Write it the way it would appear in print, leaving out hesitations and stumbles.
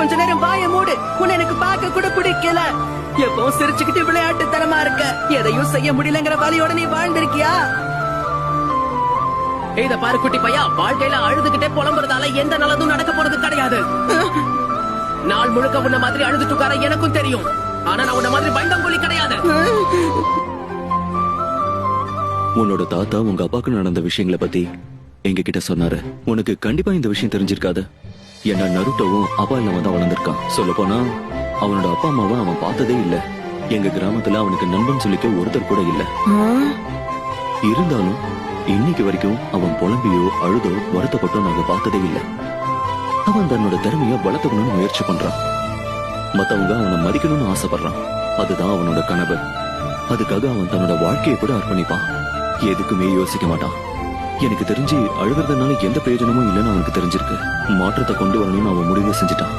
கொஞ்ச நேரம் வாய மூடு. உன்னை எனக்கு பார்க்க கூட பிடிக்கல. எப்பவும் சிரிச்சுக்கிட்டு விளையாட்டு தரமா இருக்க. எதையும் செய்ய முடியலங்கிற வலியோட நீ வாழ்ந்திருக்கியா? இத பாரு குட்டி பையா, வாழ்க்கையில அழுதுகிட்டே புலம்புறதால எந்த நல்லதும் நடக்க போறது கிடையாது. நாள் முழுக்க உன்ன மாதிரி அழுதுட்டு உட்கார எனக்கும் தெரியும். ஆனா நான் உன்ன மாதிரி பயந்தங்கொழி கிடையாது. உன்னோட தாத்தா உங்க அப்பாக்கு நடந்த விஷயங்களை பத்தி எங்க கிட்ட சொன்னாரு. உனக்கு கண்டிப்பா இந்த விஷயம் தெரிஞ்சிருக்காது. ஏன்னா நருட்டோவும் அப்பா இல்லாம தான் வளர்ந்திருக்கான். சொல்ல போனா அவனோட அப்பா அம்மாவை அவன் பார்த்ததே இல்ல. எங்க கிராமத்துல அவனுக்கு நண்பன் சொல்லிக்க ஒருத்தர் கூட இல்ல. இருந்தாலும் இன்னைக்கு வரைக்கும் அவன் புலம்பியோ அழுதோ வருத்தப்பட்டோ நாங்க பார்த்ததே இல்ல. அவன் தன்னோட திறமைய வளர்த்துக்கணும்னு முயற்சி பண்றான். மத்தவங்க அவனை மதிக்கணும்னு ஆசைப்படுறான். அதுதான் அவனோட கனவு. அதுக்காக அவன் தன்னோட வாழ்க்கையை கூட அர்ப்பணிப்பான். எதுக்குமே யோசிக்க மாட்டான். எனக்கு தெரிஞ்சு அழுகிறதுனால எந்த பிரயோஜனமும் இல்லைன்னு அவனுக்கு தெரிஞ்சிருக்கு. மாற்றத்தை கொண்டு வரணும்னு அவன் முடிவு செஞ்சுட்டான்.